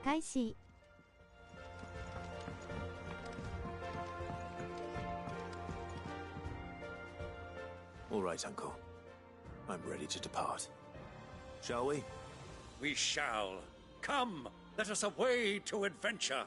開始。All right, Uncle. I'm ready to depart. Shall we? We shall. Come, let us away to adventure.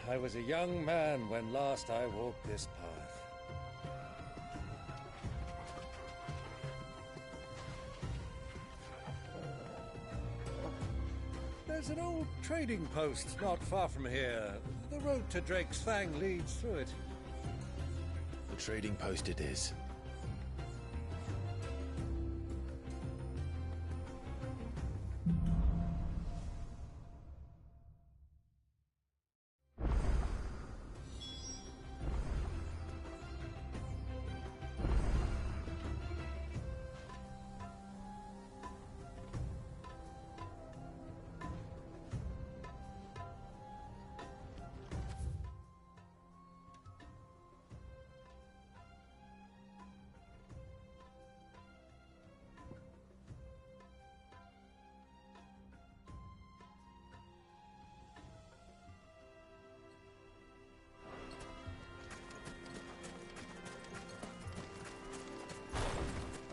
I was a young man when last I walked this path. There's an old trading post not far from here. The road to Drake's Fang leads through it. The trading post it is.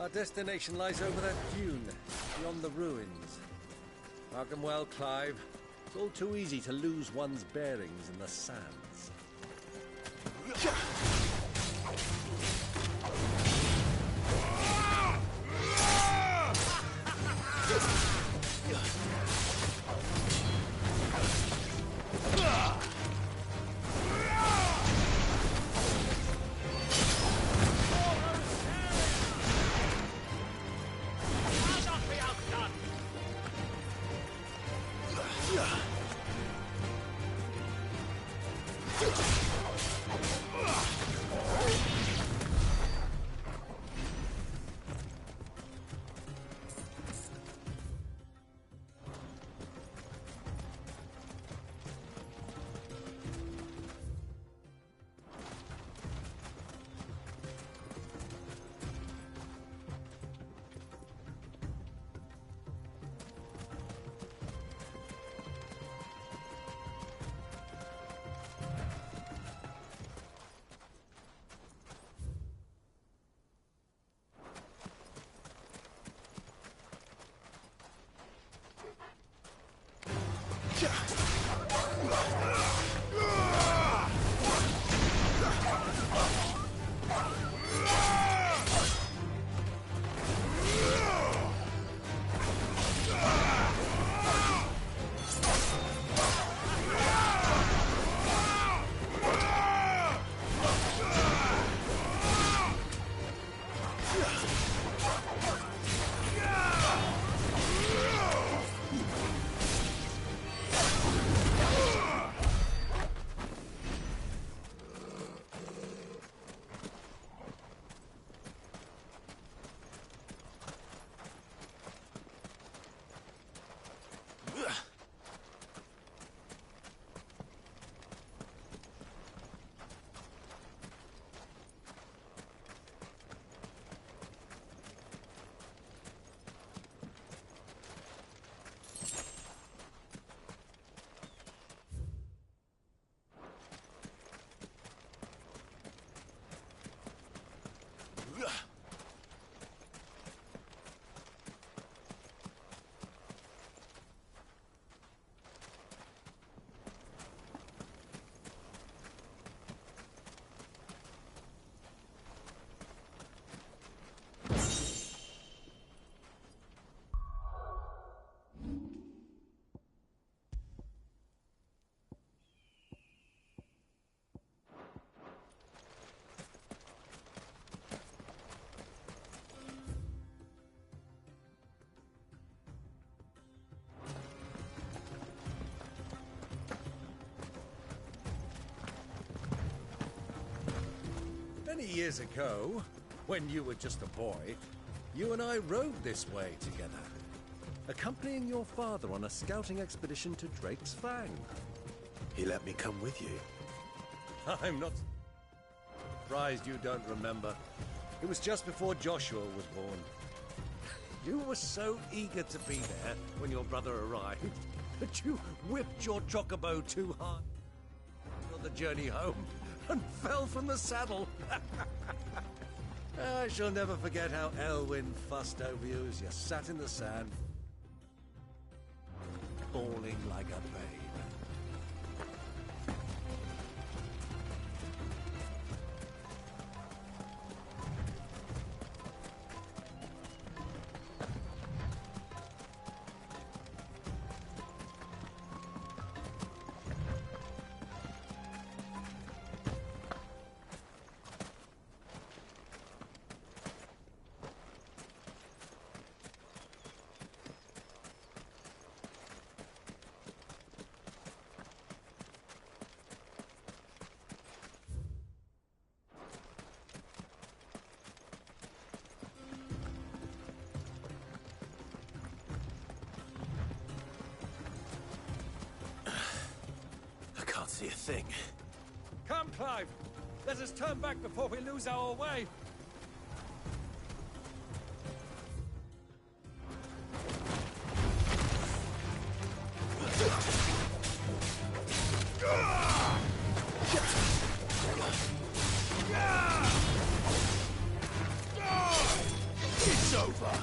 Our destination lies over that dune, beyond the ruins. Mark 'em well, Clive. It's all too easy to lose one's bearings in the sands. Many years ago, when you were just a boy, you and I rode this way together, accompanying your father on a scouting expedition to Drake's Fang. He let me come with you. I'm not surprised you don't remember. It was just before Joshua was born. You were so eager to be there when your brother arrived that you whipped your chocobo too hard on the journey home and fell from the saddle. I shall never forget how Elwyn fussed over you as you sat in the sand, bawling like a babe. I can't see a thing. Come, Clive! Let us turn back before we lose our way! It's over!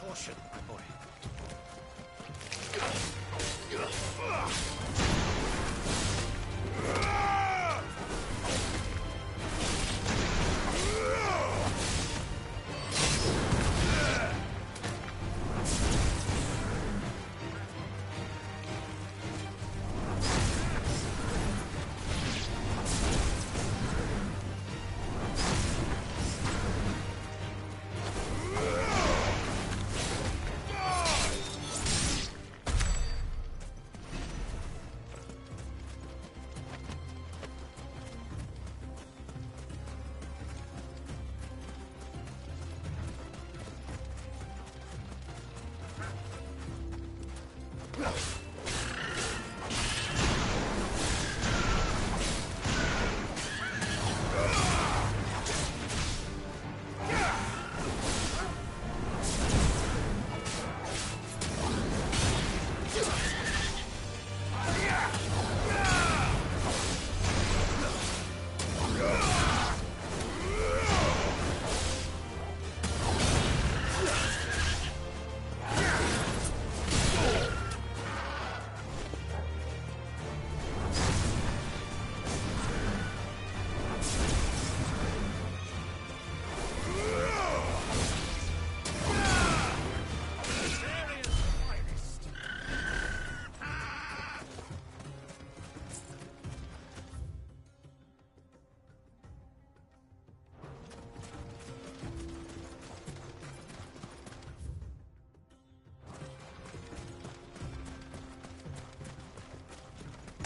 Caution, my boy.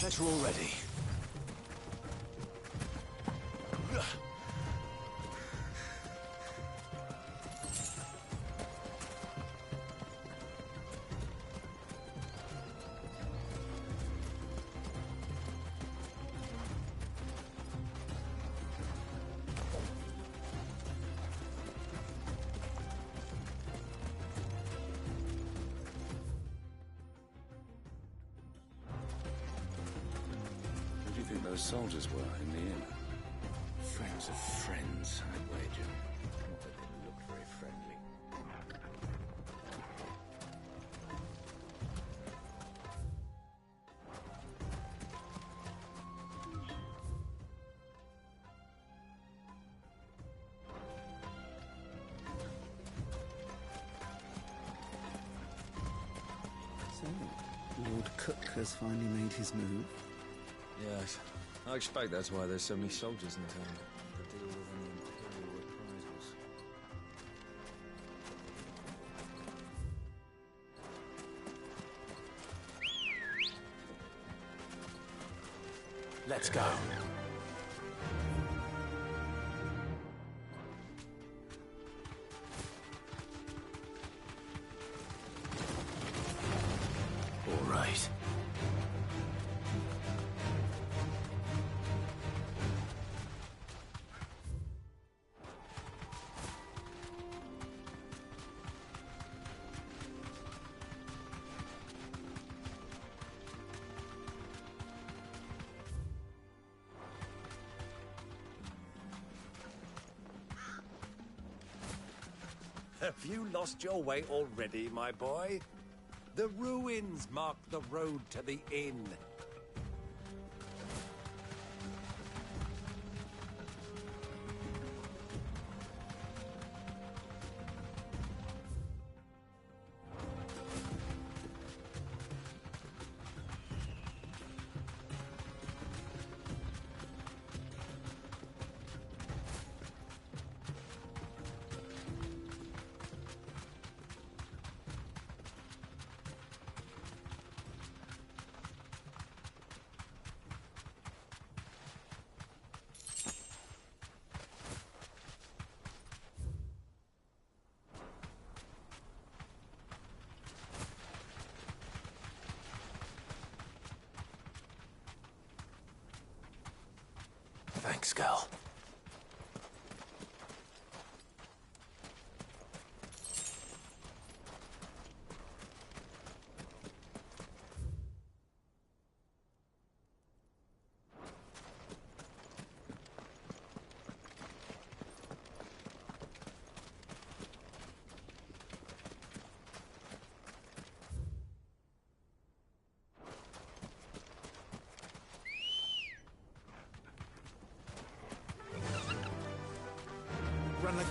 Better already. Who do you think those soldiers were in the inn? Friends of friends, I'd wager. Not that they look very friendly. So, Lord Cook has finally made his move. Yes. I expect that's why there's so many soldiers in town. To deal with any imperial reprisals. Let's go. All right. Have you lost your way already, my boy? The ruins mark the road to the inn.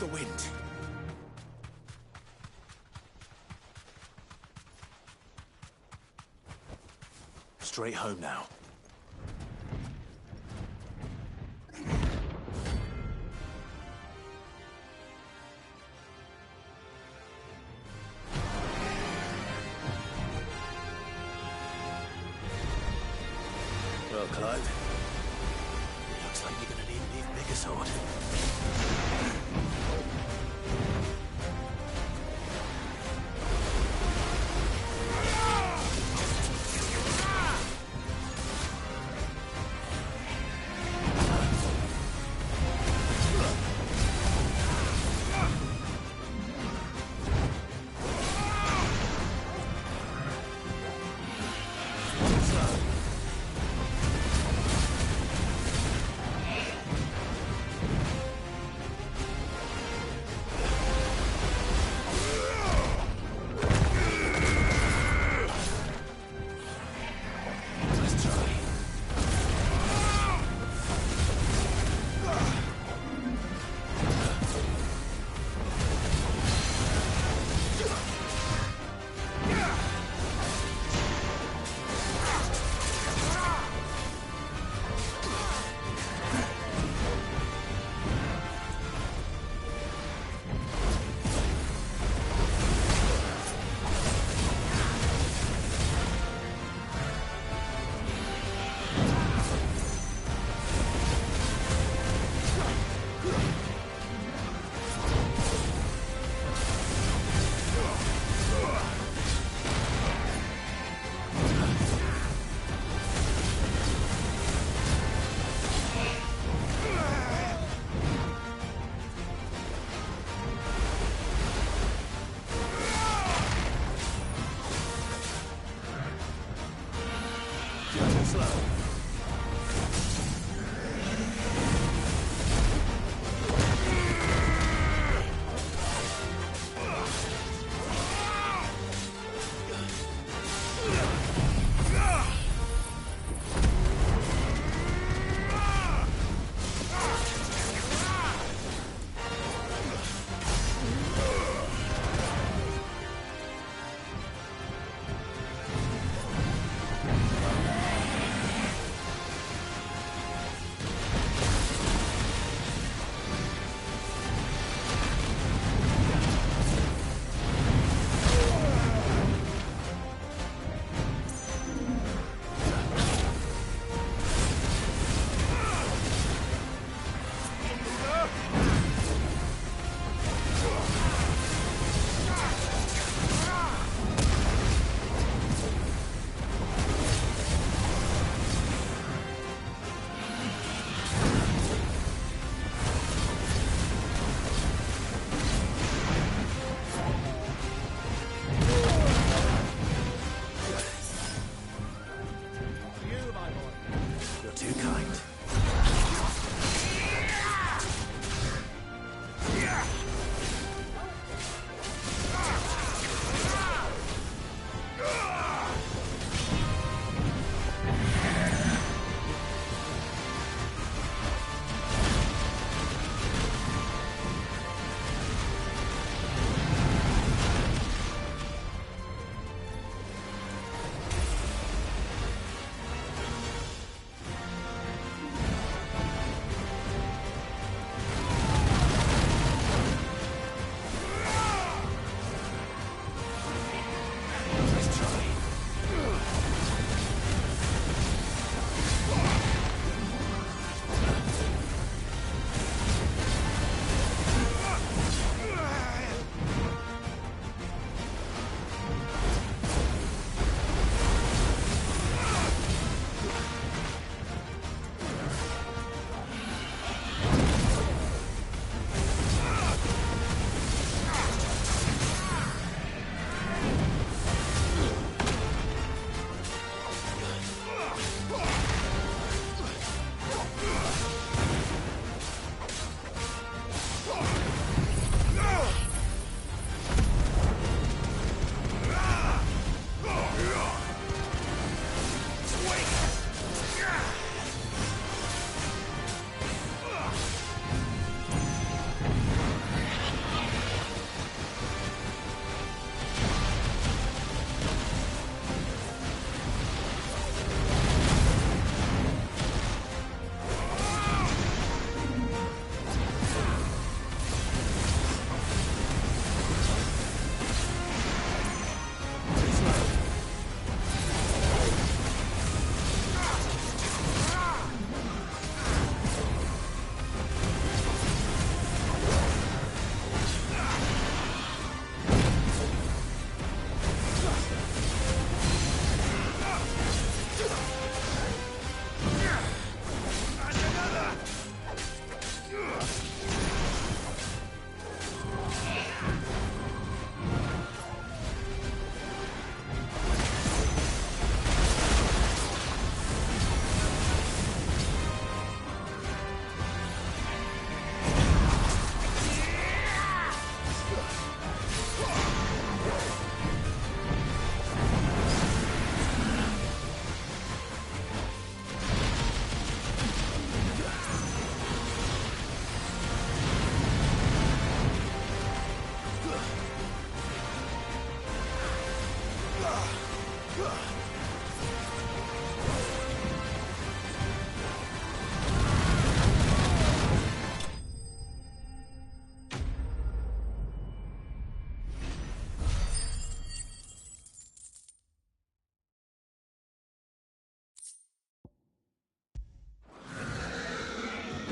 the wind. Straight home now. Well, Clive, looks like you're gonna need an even bigger sword.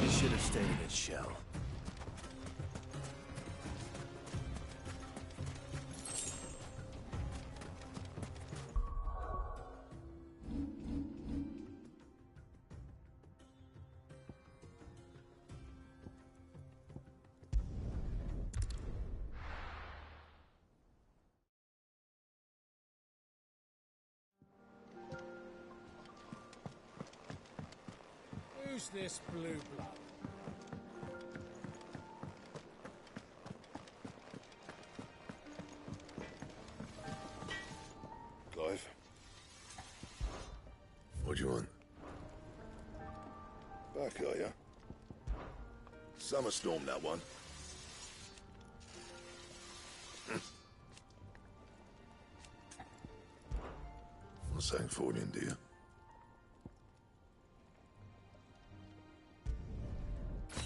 He should have stayed in its shell. Who's this blue blood? Clive? What do you want? Back, are ya? Summer storm, that one. Not saying for you, do you?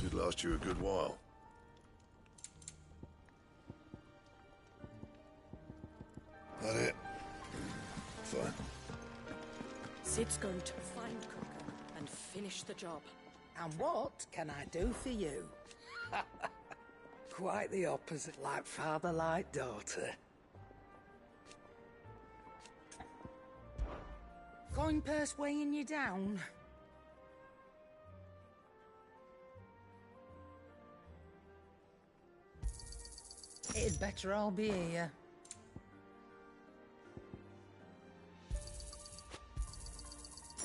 Should last you a good while. That it? Fine. Sid's going to find Cooker and finish the job. And what can I do for you? Quite the opposite, like father, like daughter. Coin purse weighing you down? It'd better all be here.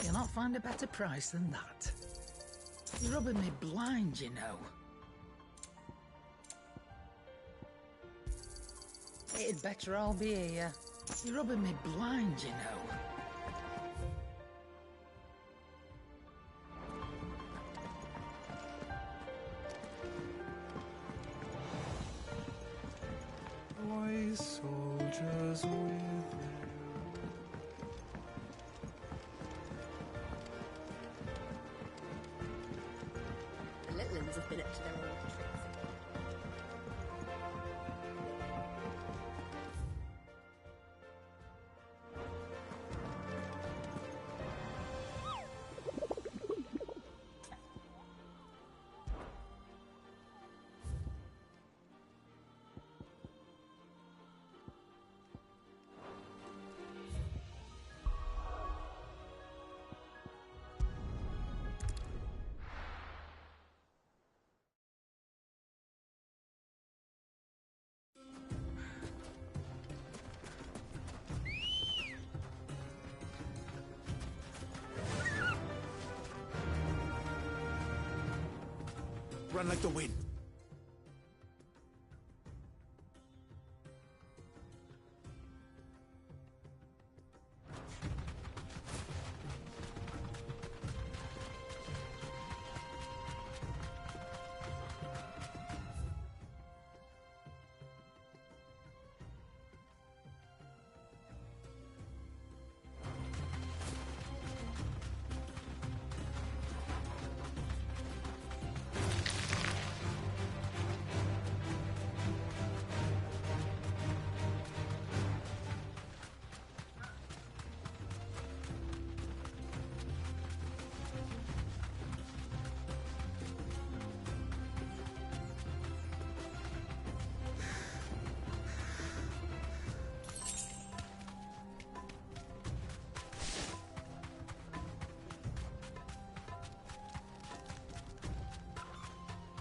You'll not find a better price than that. You're rubbing me blind, you know. It'd better all be here. You're rubbing me blind, you know. Boys, soldiers with The little ones have been up to their old tricks. run like the wind.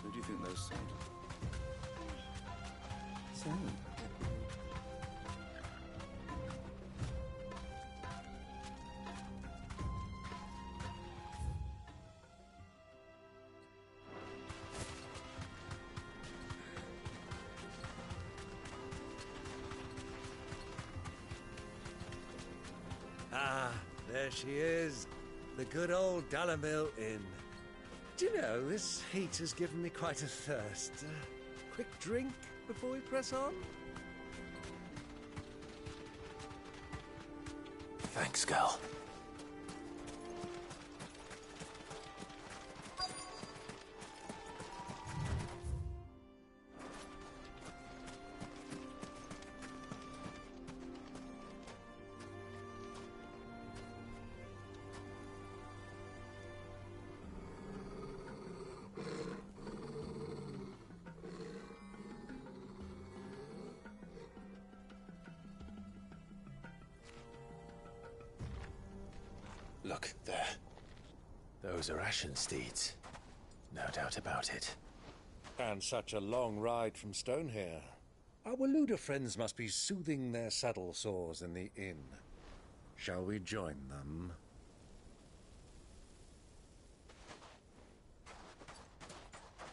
Who do you think those sold? So, Ah, there she is. The good old Dalamil Inn. Do you know, this heat has given me quite a thirst. Quick drink? before we press on? Thanks, girl. Look, there. Those are Ashen steeds. No doubt about it. And such a long ride from Stonehere. Our Luda friends must be soothing their saddle sores in the inn. Shall we join them?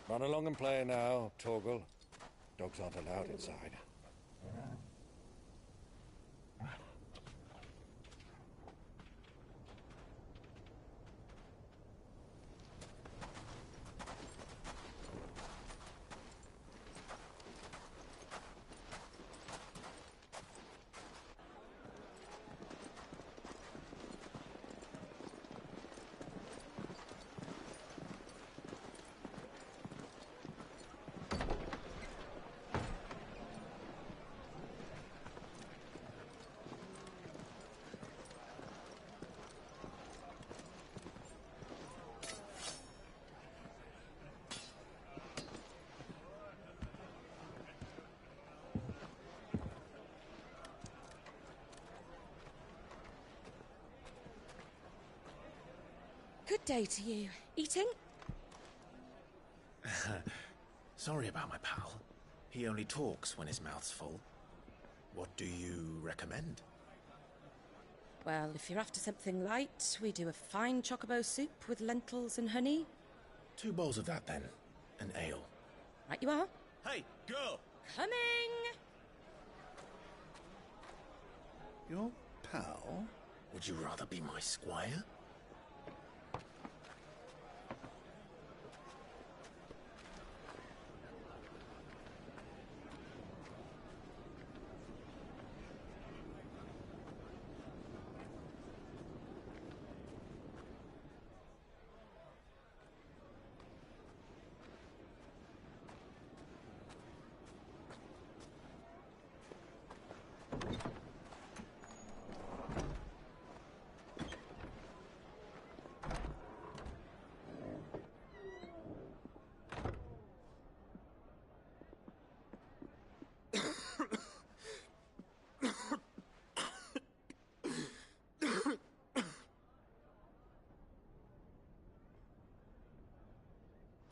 Run along and play now, Torgal. Dogs aren't allowed inside. Good day to you. Eating? Sorry about my pal. He only talks when his mouth's full. What do you recommend? Well, if you're after something light, we do a fine chocobo soup with lentils and honey. 2 bowls of that, then. An ale. Right you are. Hey, girl! Coming! Your pal? Would you rather be my squire?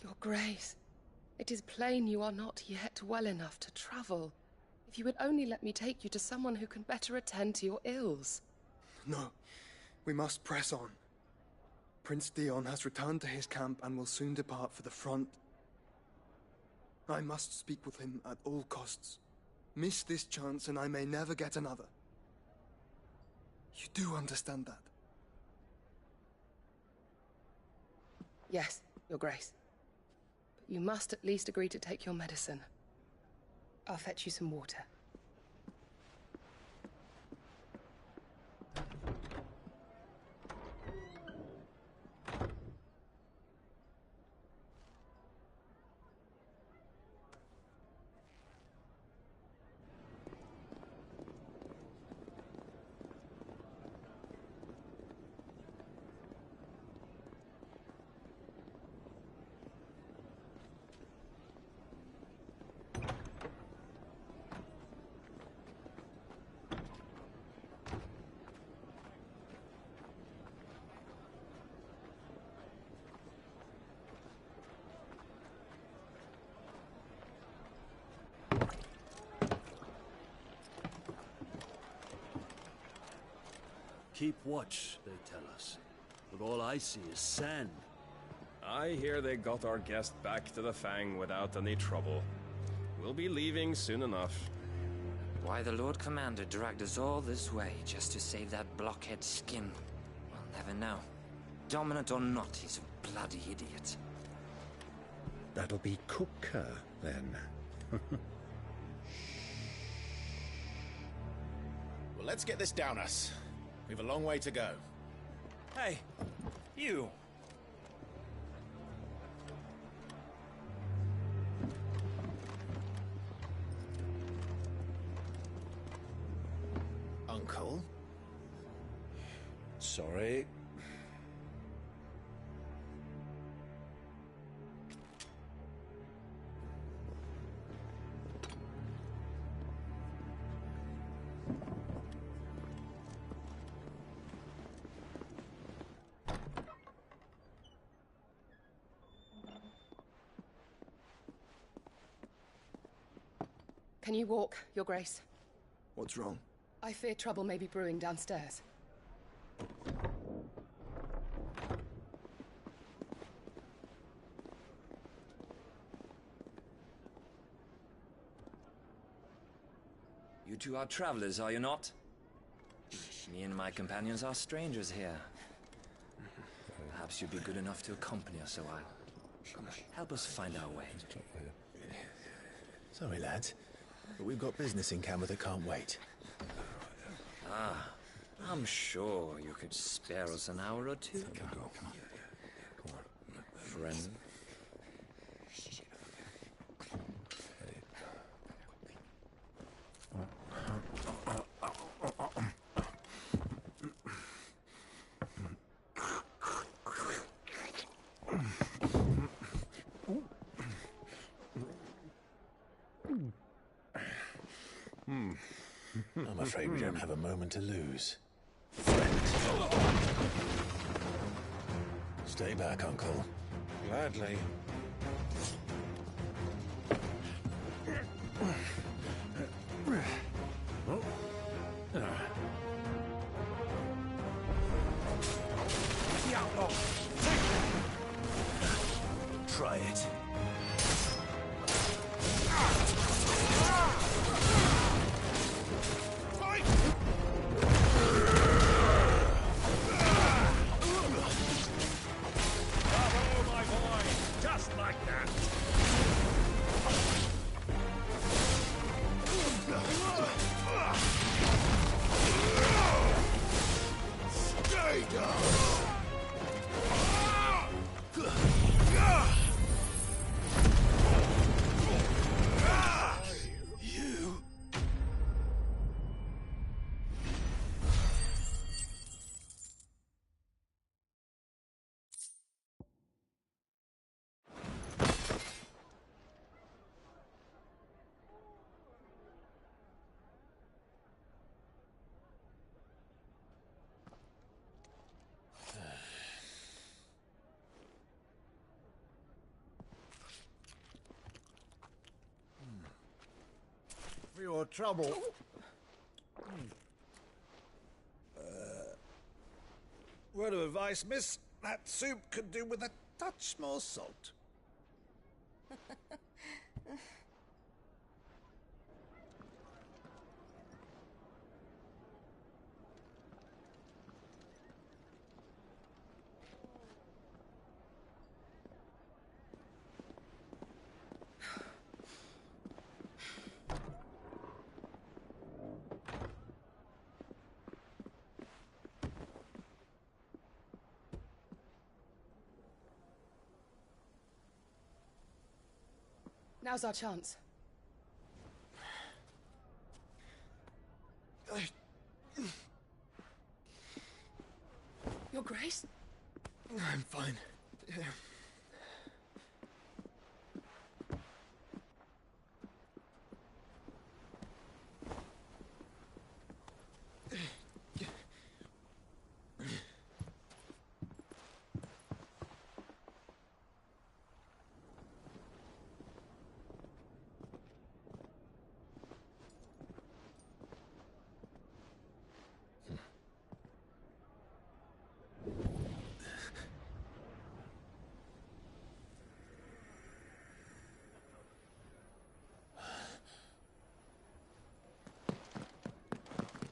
Your Grace, it is plain you are not yet well enough to travel. If you would only let me take you to someone who can better attend to your ills. No, we must press on. Prince Dion has returned to his camp and will soon depart for the front. I must speak with him at all costs. Miss this chance and I may never get another. You do understand that? Yes, Your Grace. But you must at least agree to take your medicine. I'll fetch you some water. Keep watch, they tell us. But all I see is sand. I hear they got our guest back to the Fang without any trouble. We'll be leaving soon enough. Why the Lord Commander dragged us all this way just to save that blockhead skin, we'll never know. Dominant or not, he's a bloody idiot. That'll be Cooker, then. let's get this down us. We've a long way to go. Hey, you. Uncle? Sorry. Can you walk, Your Grace? What's wrong? I fear trouble may be brewing downstairs. You two are travelers, are you not? Me and my companions are strangers here. Perhaps you'd be good enough to accompany us a while. Come on, help us find our way. Sorry, lads, but we've got business in camera that can't wait. Ah, I'm sure you could spare us an hour or two. Come on. Friend. I'm afraid we don't have a moment to lose. Friend. Stay back, Uncle. Gladly. Try it. For your trouble. Word of advice, miss. That soup could do with a touch more salt. Now's our chance. Your Grace? I'm fine.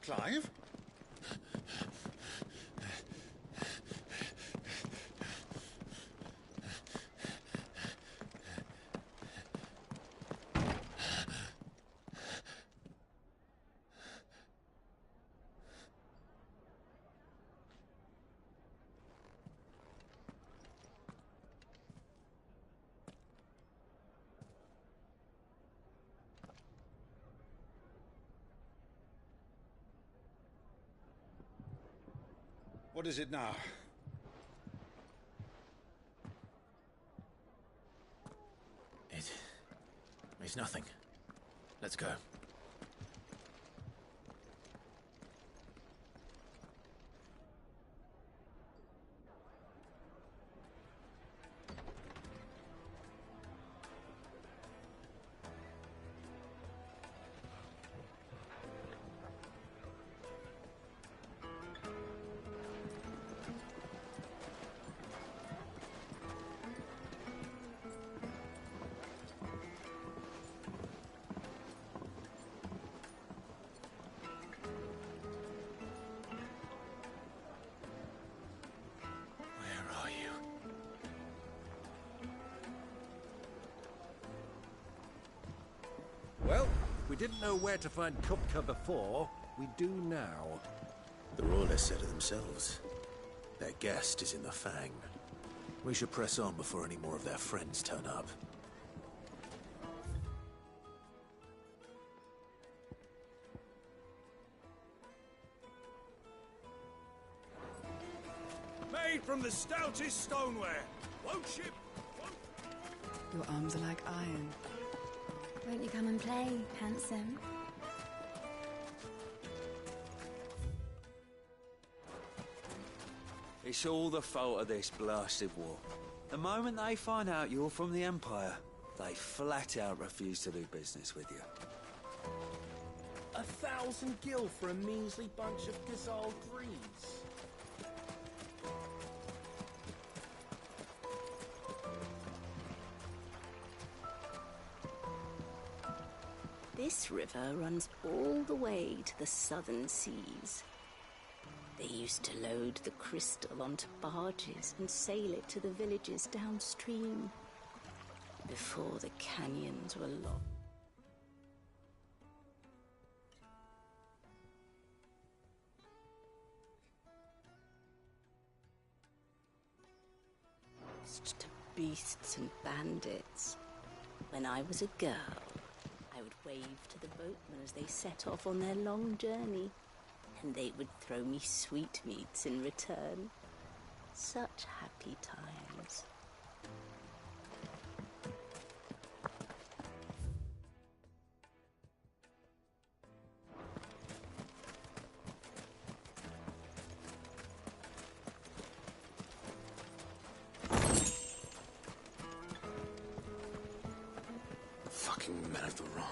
Clive? What is it now? It's nothing. Let's go. Well, we didn't know where to find Kupka before. We do now. The Royalists said it themselves. Their guest is in the Fang. We should press on before any more of their friends turn up. Made from the stoutest stoneware. Won't ship. Your arms are like iron. Won't you come and play, handsome? It's all the fault of this blasted war. The moment they find out you're from the Empire, they flat out refuse to do business with you. 1,000 gil for a measly bunch of Gazal greaves. This river runs all the way to the southern seas. They used to load the crystal onto barges and sail it to the villages downstream, before the canyons were locked. To beasts and bandits. When I was a girl, I would wave to the boatmen as they set off on their long journey, and they would throw me sweetmeats in return. Such happy times. Fucking men of the wrong.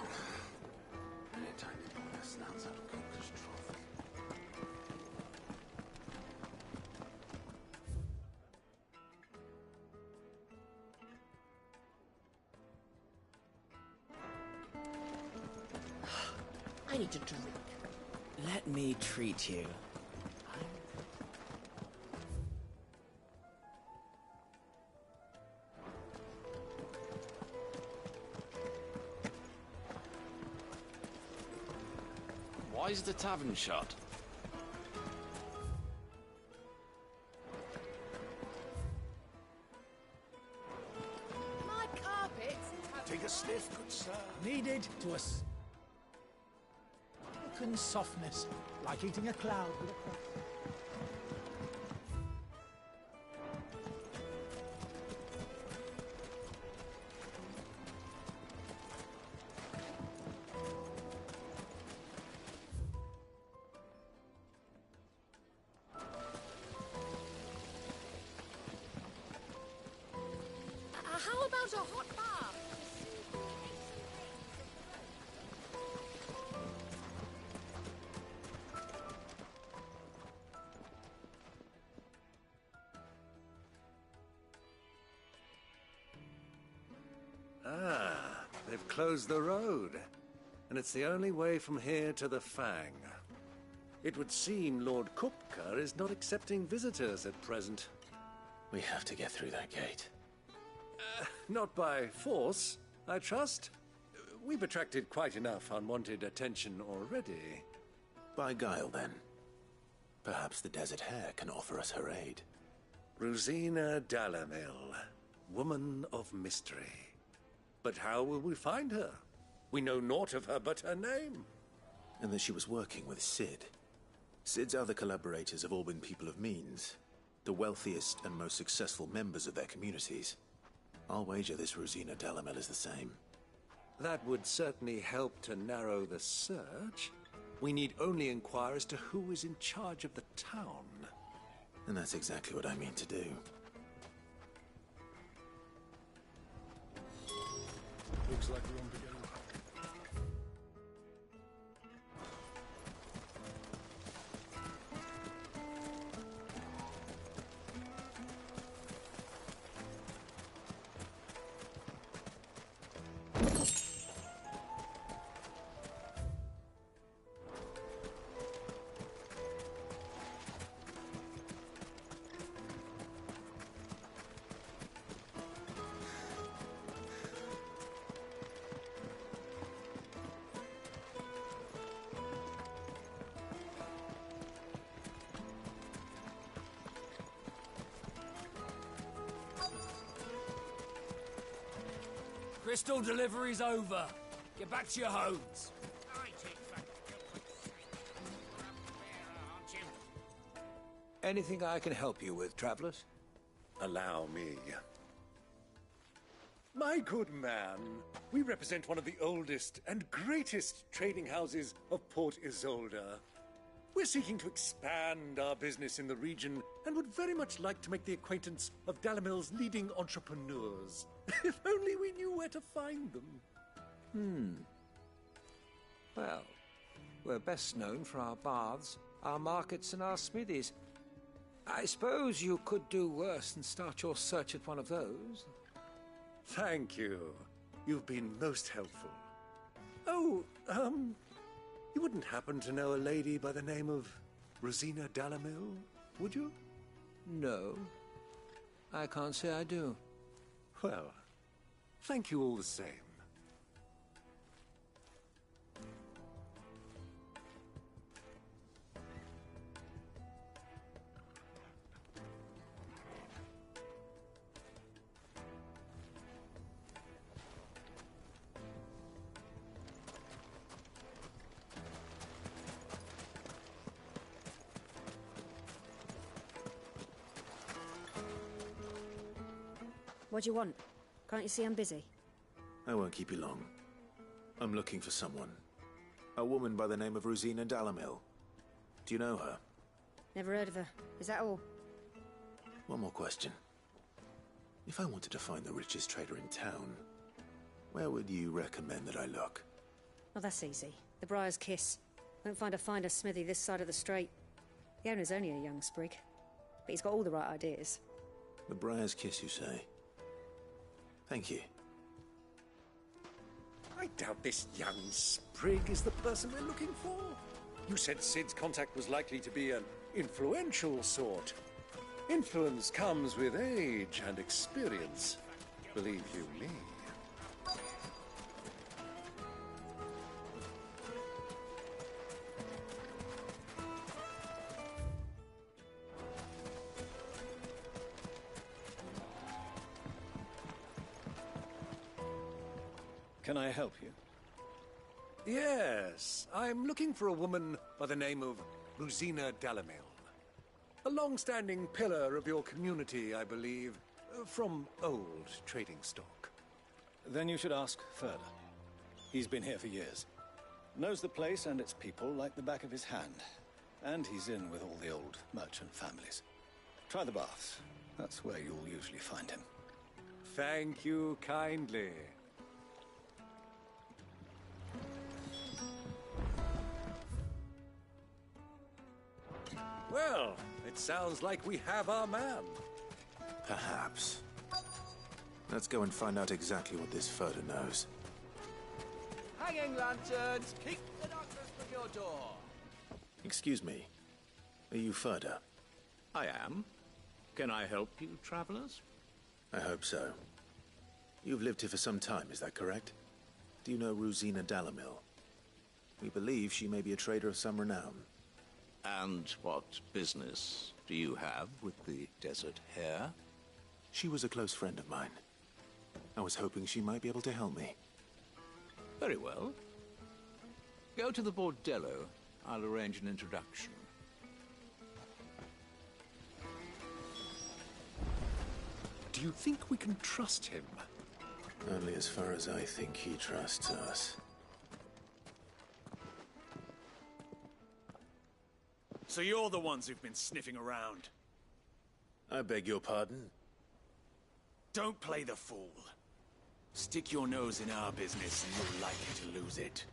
Anytime they pull their snouts out of Cook's trough. I need a drink. Let me treat you. Why is the tavern shut? My carpets. Take a sniff, good sir. Needed to us. Silken softness, like eating a cloud with a crust. How about a hot bath? Ah, they've closed the road. And it's the only way from here to the Fang. It would seem Lord Kupka is not accepting visitors at present. We have to get through that gate. Not by force, I trust. We've attracted quite enough unwanted attention already. By guile, then. Perhaps the Desert Hare can offer us her aid. Rosina Dalamil, woman of mystery. But how will we find her? We know naught of her but her name. And that she was working with Sid. Cid's other collaborators have all been people of means, the wealthiest and most successful members of their communities. I'll wager this Rosina Dalamel is the same. That would certainly help to narrow the search. We need only inquire as to who is in charge of the town. And that's exactly what I mean to do. Looks like we're on together. Crystal delivery's over. Get back to your homes. Anything I can help you with, travelers? Allow me. My good man, we represent one of the oldest and greatest trading houses of Port Isolde. We're seeking to expand our business in the region and would very much like to make the acquaintance of Dalamel's leading entrepreneurs. If only we knew where to find them. Well, we're best known for our baths, our markets, and our smithies. I suppose you could do worse than start your search at one of those. Thank you. You've been most helpful. Oh, you wouldn't happen to know a lady by the name of Rosina Dalamel, would you? No, I can't say I do. Well, thank you all the same. What do you want? Can't you see I'm busy? I won't keep you long. I'm looking for someone. A woman by the name of Rosina Dalamel. Do you know her? Never heard of her. Is that all? One more question. If I wanted to find the richest trader in town, where would you recommend that I look? Oh, that's easy. The Briar's Kiss. Won't find a finer smithy this side of the strait. The owner's only a young sprig, but he's got all the right ideas. The Briar's Kiss, you say? Thank you. I doubt this young sprig is the person we're looking for. You said Cid's contact was likely to be an influential sort. Influence comes with age and experience, believe you me. Can I help you? Yes, I'm looking for a woman by the name of Rosina Dalamel. A long-standing pillar of your community, I believe, from old trading stock. Then you should ask further. He's been here for years. Knows the place and its people like the back of his hand. And he's in with all the old merchant families. Try the baths. That's where you'll usually find him. Thank you kindly. Well, it sounds like we have our man. Perhaps. Let's go and find out exactly what this photo knows. Hanging lanterns, keep the darkness from your door. Excuse me. Are you Ferda? I am. Can I help you, travelers? I hope so. You've lived here for some time, is that correct? Do you know Rosina Dalamel? We believe she may be a trader of some renown. And what business do you have with the desert hare? She was a close friend of mine. I was hoping she might be able to help me. Very well. Go to the bordello. I'll arrange an introduction. Do you think we can trust him? Only as far as I think he trusts us. So you're the ones who've been sniffing around. I beg your pardon? Don't play the fool. Stick your nose in our business and you're likely to lose it.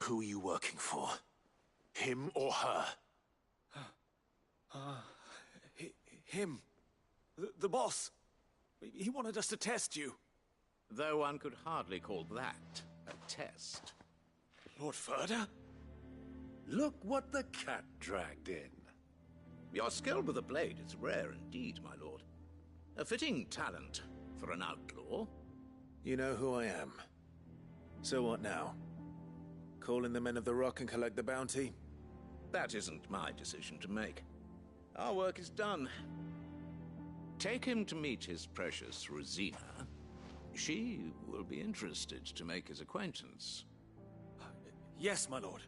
Who are you working for? Him or her? Him. The boss. He wanted us to test you. Though one could hardly call that a test. Lord Ferda? Look what the cat dragged in. Your skill with the blade is rare indeed, my lord. A fitting talent for an outlaw. You know who I am. So what now? Call in the Men of the Rock and collect the bounty? That isn't my decision to make. Our work is done. Take him to meet his precious Rosina. She will be interested to make his acquaintance. Yes, my lord.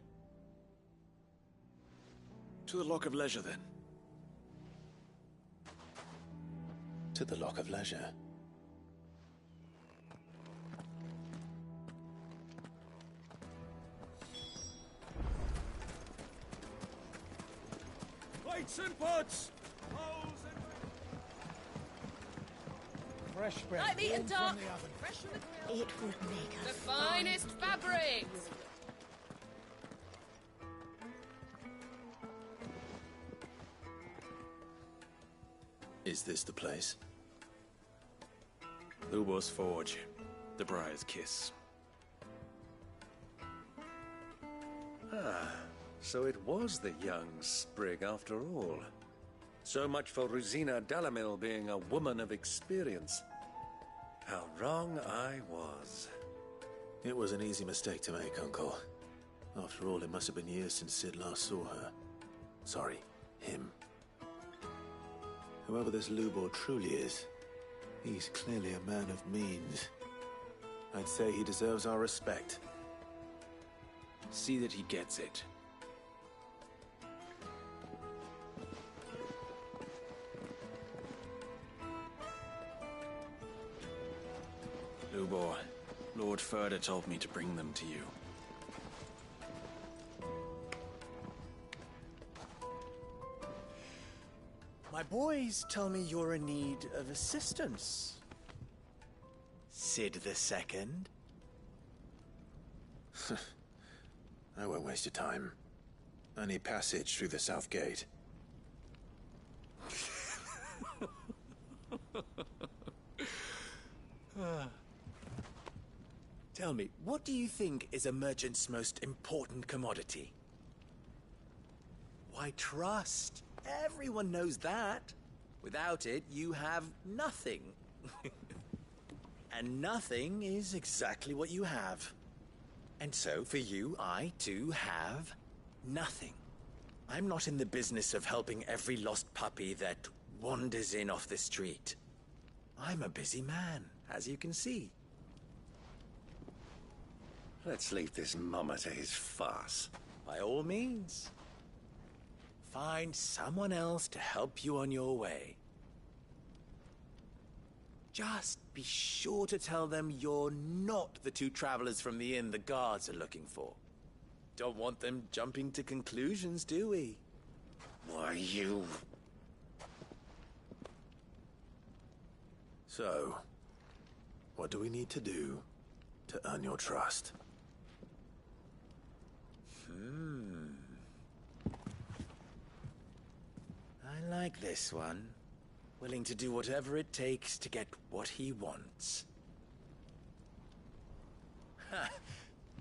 To the Lock of Leisure, then. To the Lock of Leisure. Plates and pots! Fresh bread. Light meat and duck. Fresh from the grill. It would make The finest fabrics! Is this the place? Lubo's Forge. The Briar's Kiss. So it was the young sprig after all. So much for Rosina Dalamil being a woman of experience. How wrong I was. It was an easy mistake to make, Uncle. After all, it must have been years since Sid last saw her. Sorry, him. Whoever this Lubor truly is, he's clearly a man of means. I'd say he deserves our respect. See that he gets it. Lubor, Lord Ferda told me to bring them to you. My boys tell me you're in need of assistance. Sid the Second? I won't waste your time. I need passage through the south gate. Tell me, what do you think is a merchant's most important commodity? Why, trust. Everyone knows that. Without it, you have nothing. And nothing is exactly what you have. And so, for you, I, too, have nothing. I'm not in the business of helping every lost puppy that wanders in off the street. I'm a busy man, as you can see. Let's leave this mummer to his farce. By all means. Find someone else to help you on your way. Just be sure to tell them you're not the two travelers from the inn the guards are looking for. Don't want them jumping to conclusions, do we? Why, you... So, what do we need to do to earn your trust? I like this one. Willing to do whatever it takes to get what he wants. Ha!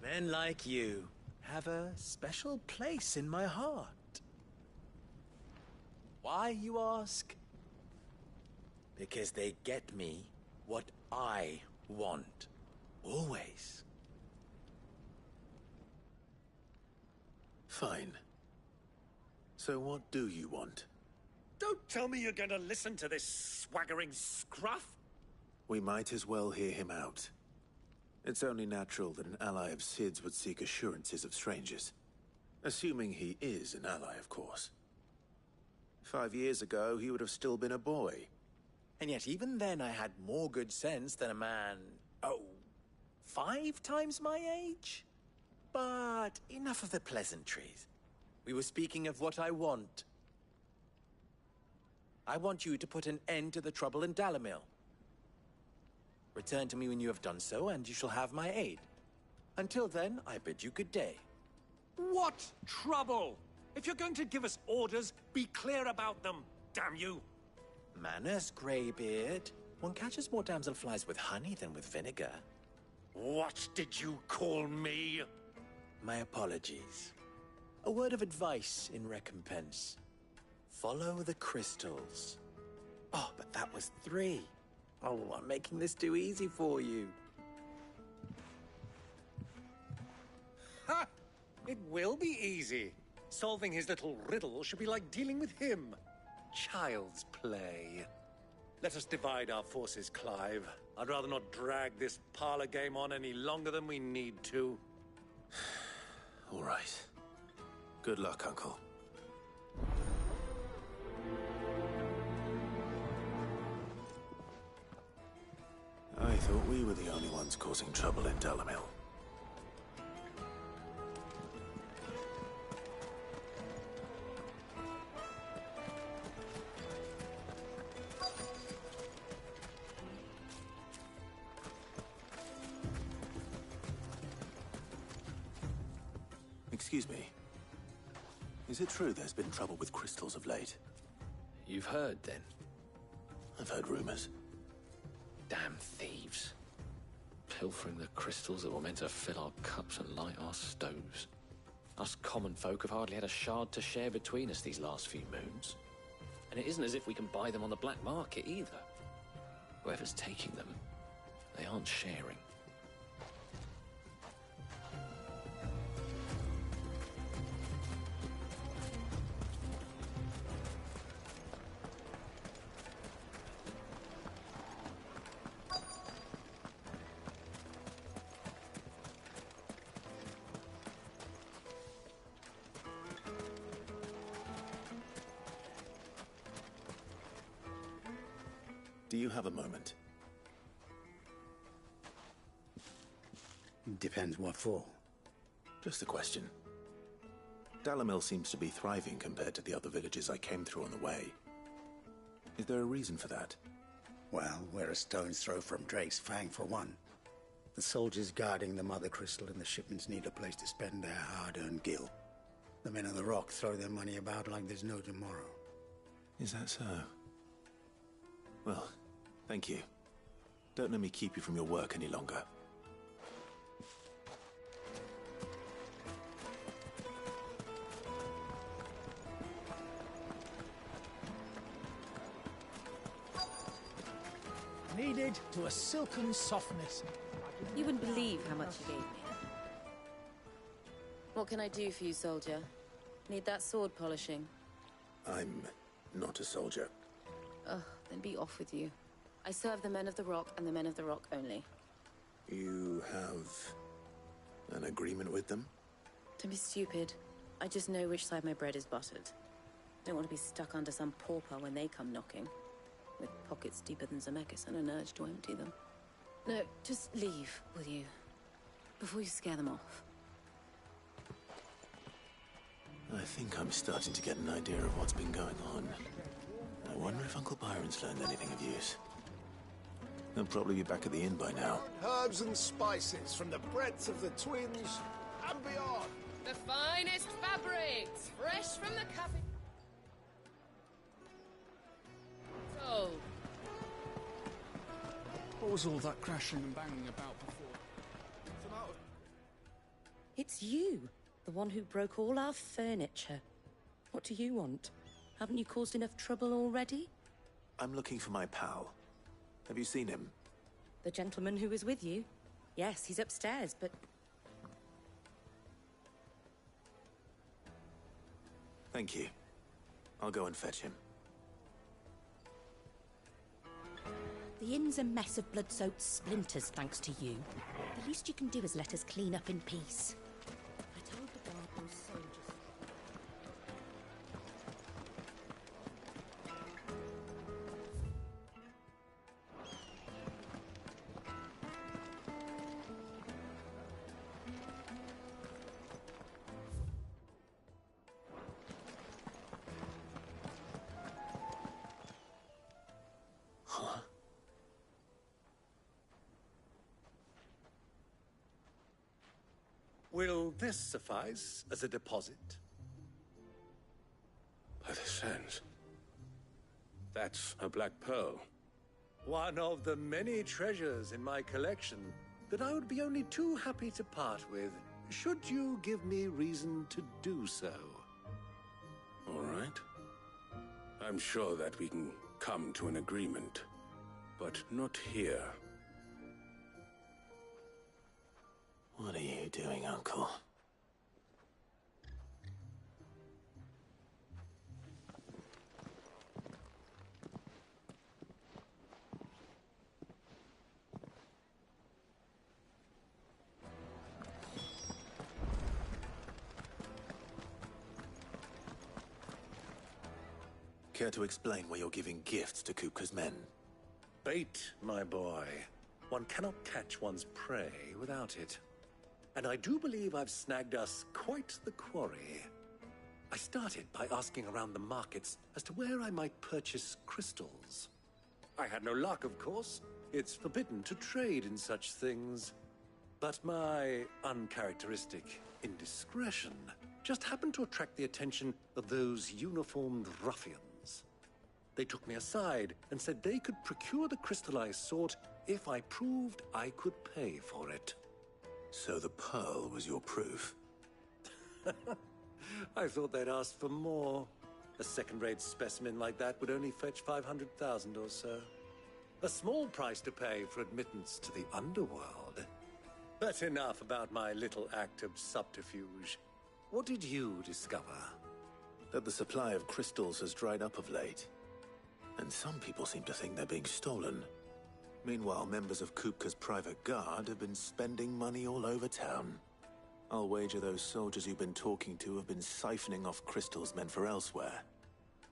Men like you have a special place in my heart. Why, you ask? Because they get me what I want. Always. Fine. So what do you want? Don't tell me you're going to listen to this swaggering scruff! We might as well hear him out. It's only natural that an ally of Sid's would seek assurances of strangers. Assuming he is an ally, of course. 5 years ago, he would have still been a boy. And yet even then I had more good sense than a man, 5 times my age? But enough of the pleasantries. We were speaking of what I want. I want you to put an end to the trouble in Dalamil. Return to me when you have done so, and you shall have my aid. Until then, I bid you good day. What trouble? If you're going to give us orders, be clear about them, damn you! Manners, Greybeard. One catches more damselflies with honey than with vinegar. What did you call me? My apologies. A word of advice in recompense. Follow the crystals. Oh, but that was 3. Oh, I'm making this too easy for you. Ha! It will be easy. Solving his little riddle should be like dealing with him. Child's play. Let us divide our forces, Clive. I'd rather not drag this parlor game on any longer than we need to. All right. Good luck, Uncle. I thought we were the only ones causing trouble in Dalamil. Excuse me. Is it true there's been trouble with crystals of late? You've heard, then? I've heard rumors. Damn thieves. Pilfering the crystals that were meant to fill our cups and light our stoves. Us common folk have hardly had a shard to share between us these last few moons. And it isn't as if we can buy them on the black market either. Whoever's taking them, they aren't sharing. Do you have a moment? Depends what for. Just a question. Dalamil seems to be thriving compared to the other villages I came through on the way. Is there a reason for that? Well, we're a stone's throw from Drake's Fang, for one. The soldiers guarding the Mother Crystal and the shipments need a place to spend their hard-earned gil. The men of the Rock throw their money about like there's no tomorrow. Is that so? Well, thank you. Don't let me keep you from your work any longer. Kneaded to a silken softness. You wouldn't believe how much you gave me. What can I do for you, soldier? Need that sword polishing? I'm not a soldier. Ugh, then be off with you. I serve the men of the Rock and the men of the Rock only. You have an agreement with them? Don't be stupid. I just know which side my bread is buttered. Don't want to be stuck under some pauper when they come knocking. with pockets deeper than Zemeckis and an urge to empty them. No, just leave, will you? Before you scare them off. I think I'm starting to get an idea of what's been going on. I wonder if Uncle Byron's learned anything of use. They'll probably be back at the inn by now. Herbs and spices from the breadth of the twins and beyond. The finest fabrics, fresh from the cafe. So, what was all that crashing and banging about before? It's you, the one who broke all our furniture. What do you want? Haven't you caused enough trouble already? I'm looking for my pal. Have you seen him? The gentleman who was with you? Yes, he's upstairs, but... Thank you. I'll go and fetch him. The inn's a mess of blood-soaked splinters, thanks to you. The least you can do is let us clean up in peace. I told the guard those soldiers... Will this suffice as a deposit? By the sands. That's a black pearl. One of the many treasures in my collection that I would be only too happy to part with, should you give me reason to do so. All right. I'm sure that we can come to an agreement, but not here. What are you doing, Uncle? Care to explain why you're giving gifts to Kupka's men? Bait, my boy. One cannot catch one's prey without it. And I do believe I've snagged us quite the quarry. I started by asking around the markets as to where I might purchase crystals. I had no luck, of course. It's forbidden to trade in such things. But my uncharacteristic indiscretion just happened to attract the attention of those uniformed ruffians. They took me aside and said they could procure the crystal I sought if I proved I could pay for it. So the pearl was your proof? I thought they'd asked for more. A second-rate specimen like that would only fetch 500,000 or so. A small price to pay for admittance to the underworld. But enough about my little act of subterfuge. What did you discover? That the supply of crystals has dried up of late. And some people seem to think they're being stolen. Meanwhile, members of Kupka's private guard have been spending money all over town. I'll wager those soldiers you've been talking to have been siphoning off crystals meant for elsewhere,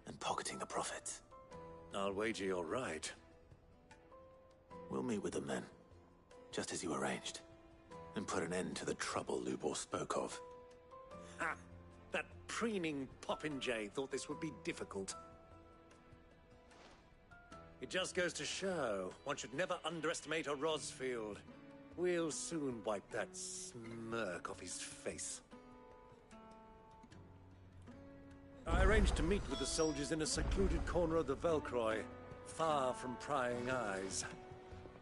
and pocketing the profits. I'll wager you're right. We'll meet with them then, just as you arranged, and put an end to the trouble Lubor spoke of. Ha! That preening popinjay thought this would be difficult. It just goes to show, one should never underestimate a Rosfield. We'll soon wipe that smirk off his face. I arranged to meet with the soldiers in a secluded corner of the Velcroy, far from prying eyes.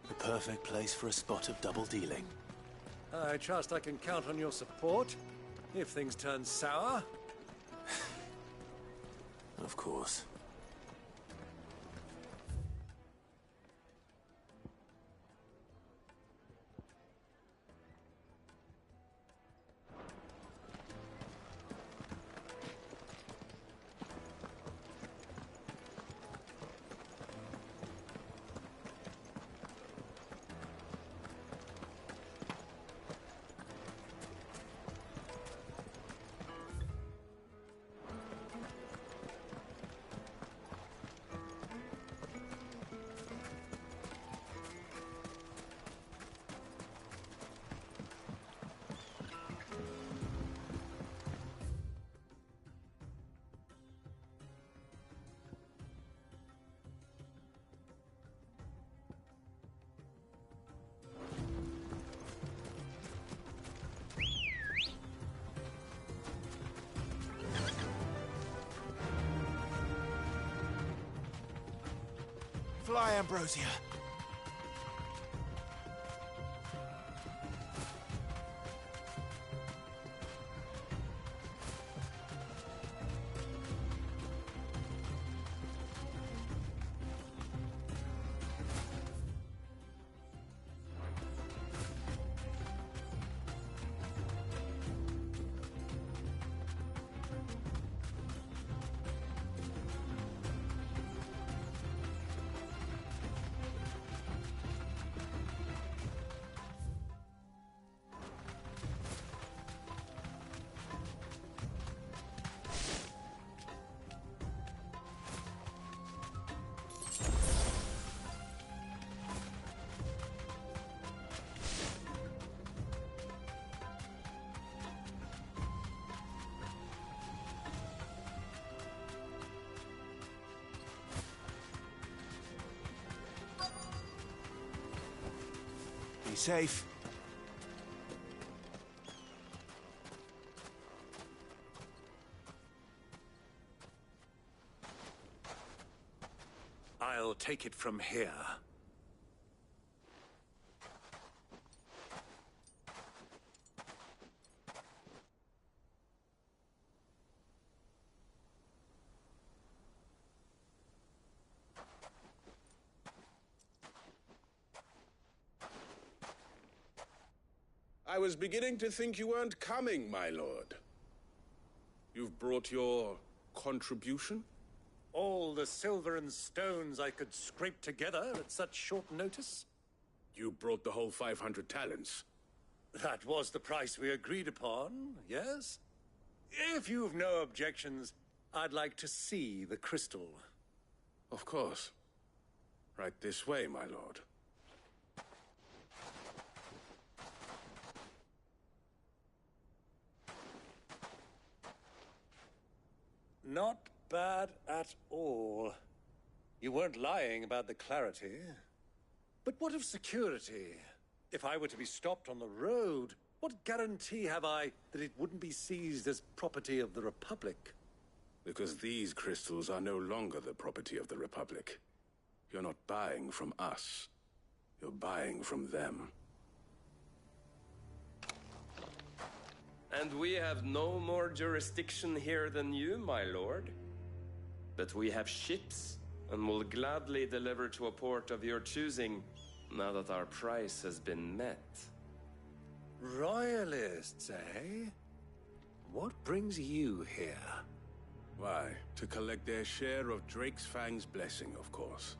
The perfect place for a spot of double dealing. I trust I can count on your support, if things turn sour. Of course. Fly, Ambrosia. Be safe. I'll take it from here. I was beginning to think you weren't coming, my lord. You've brought your contribution? All the silver and stones I could scrape together at such short notice? You brought the whole 500 talents. That was the price we agreed upon, yes? If you've no objections, I'd like to see the crystal. Of course. Right this way, my lord. Not bad at all. You weren't lying about the clarity. But what of security? If I were to be stopped on the road, what guarantee have I that it wouldn't be seized as property of the Republic? Because these crystals are no longer the property of the Republic. You're not buying from us. You're buying from them. And we have no more jurisdiction here than you, my lord. But we have ships, and will gladly deliver to a port of your choosing, now that our price has been met. Royalists, eh? What brings you here? Why, to collect their share of Drake's Fang's blessing, of course.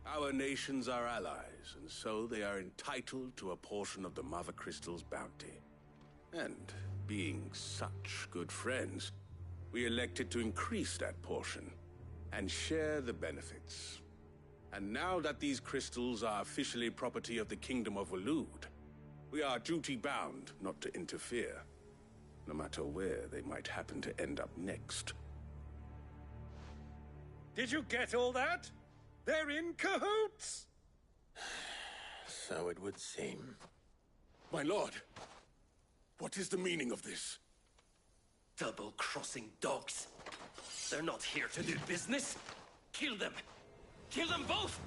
Our nations are allies, and so they are entitled to a portion of the Mother Crystal's bounty. And being such good friends, we elected to increase that portion and share the benefits. And now that these crystals are officially property of the Kingdom of Waloed, we are duty-bound not to interfere, no matter where they might happen to end up next. Did you get all that? They're in cahoots! So it would seem. My lord, what is the meaning of this? Double-crossing dogs. They're not here to do business. Kill them. Kill them both!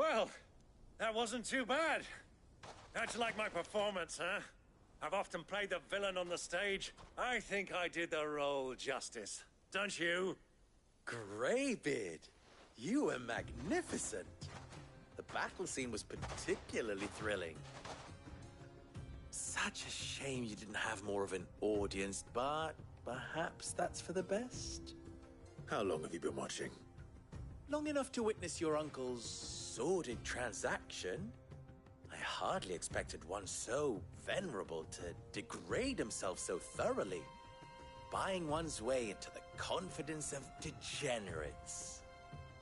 Well, that wasn't too bad. How'd you like my performance, huh? I've often played the villain on the stage. I think I did the role justice. Don't you? Greybeard, you were magnificent. The battle scene was particularly thrilling. Such a shame you didn't have more of an audience, but perhaps that's for the best. How long have you been watching? Long enough to witness your uncle's sordid transaction. I hardly expected one so venerable to degrade himself so thoroughly, buying one's way into the confidence of degenerates.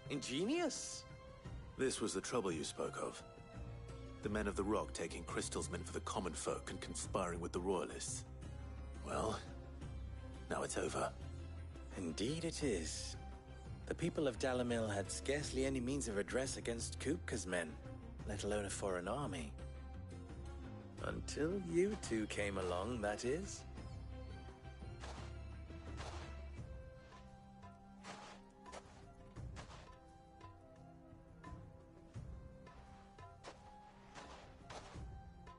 Ingenious. This was the trouble you spoke of. The men of the Rock taking crystals meant for the common folk and conspiring with the Royalists. Well, now it's over. Indeed it is. The people of Dalamil had scarcely any means of redress against Kupka's men, let alone a foreign army. Until you two came along, that is.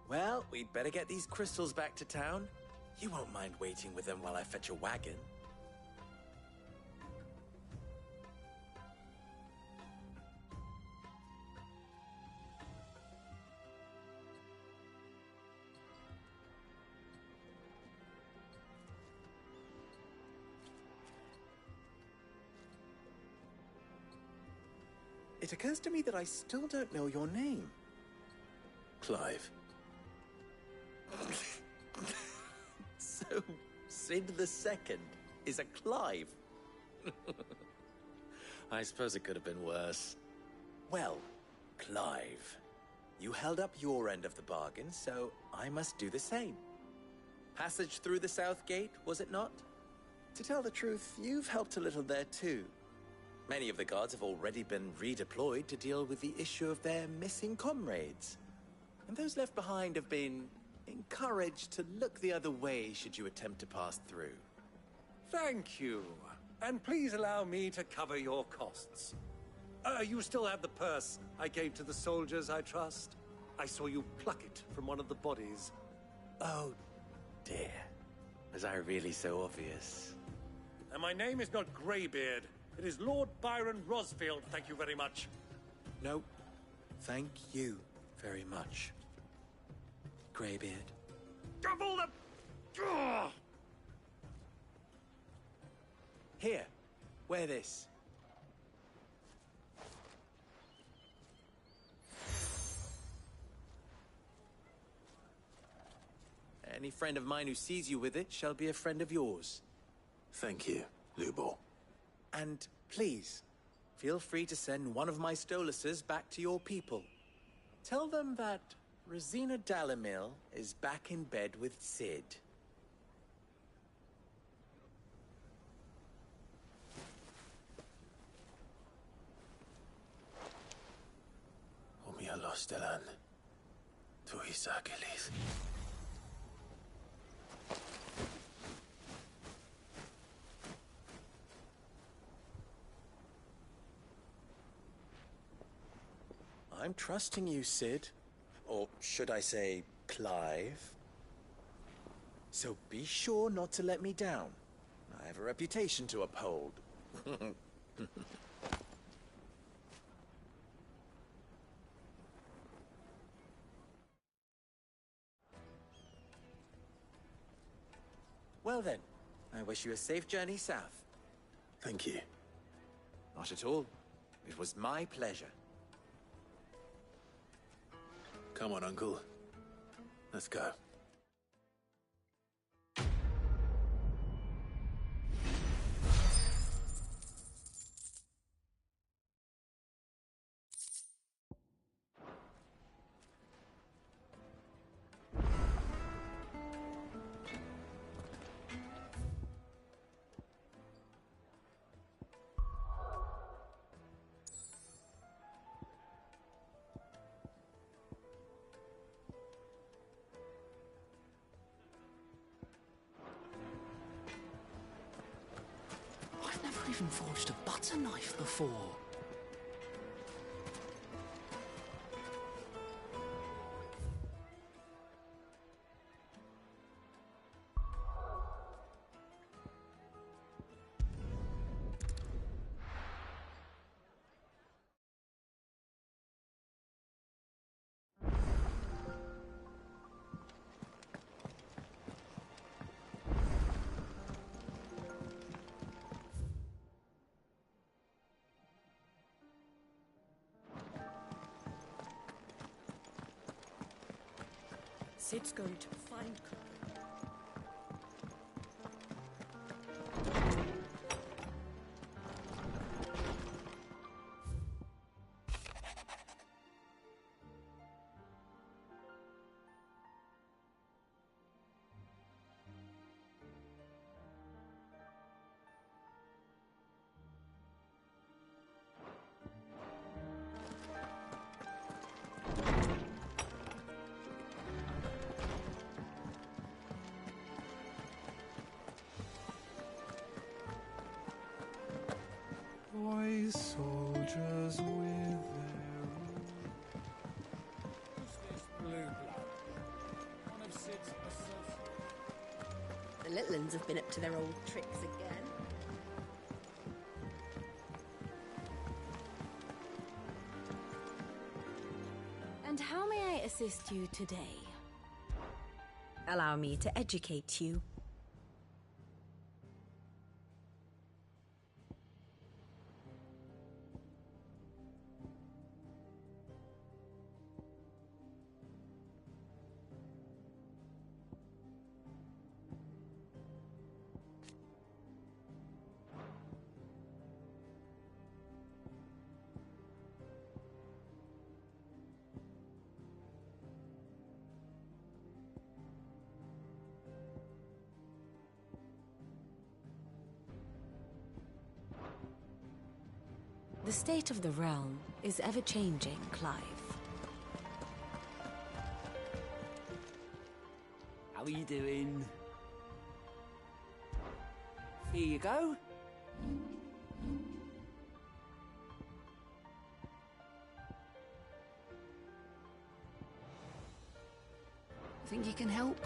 Well, we'd better get these crystals back to town. You won't mind waiting with them while I fetch a wagon. It occurs to me that I still don't know your name. Clive. So, Sid the Second is a Clive. I suppose it could have been worse. Well, Clive, you held up your end of the bargain, so I must do the same. Passage through the South Gate, was it not? To tell the truth, you've helped a little there too. Many of the guards have already been redeployed to deal with the issue of their missing comrades. And those left behind have been encouraged to look the other way should you attempt to pass through. Thank you. And please allow me to cover your costs. You still have the purse I gave to the soldiers, I trust? I saw you pluck it from one of the bodies. Oh, dear. Was I really so obvious? And my name is not Greybeard. It is Lord Byron Rosfield, thank you very much. No, thank you very much, Greybeard. Double the... Here, wear this. Any friend of mine who sees you with it shall be a friend of yours. Thank you, Lubor. And please, feel free to send one of my Stoluses back to your people. Tell them that Rosina Dalamil is back in bed with Sid. Omia los delan. Tu isakelis. I'm trusting you, Sid. Or should I say, Clive. So be sure not to let me down. I have a reputation to uphold. Well then, I wish you a safe journey south. Thank you. Not at all. It was my pleasure. Come on, Uncle. Let's go. I've never even forged a butter knife before. Sid's going to find... Boy soldiers with their... Who's this blue blood? One of Sid's associates. The little uns have been up to their old tricks again. And how may I assist you today? Allow me to educate you. The state of the realm is ever-changing, Clive. How are you doing? Here you go. Think you can help?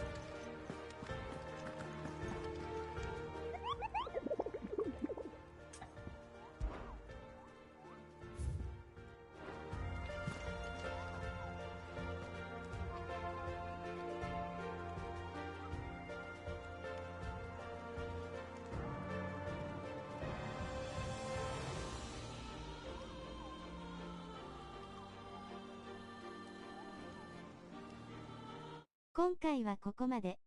今回はここまで。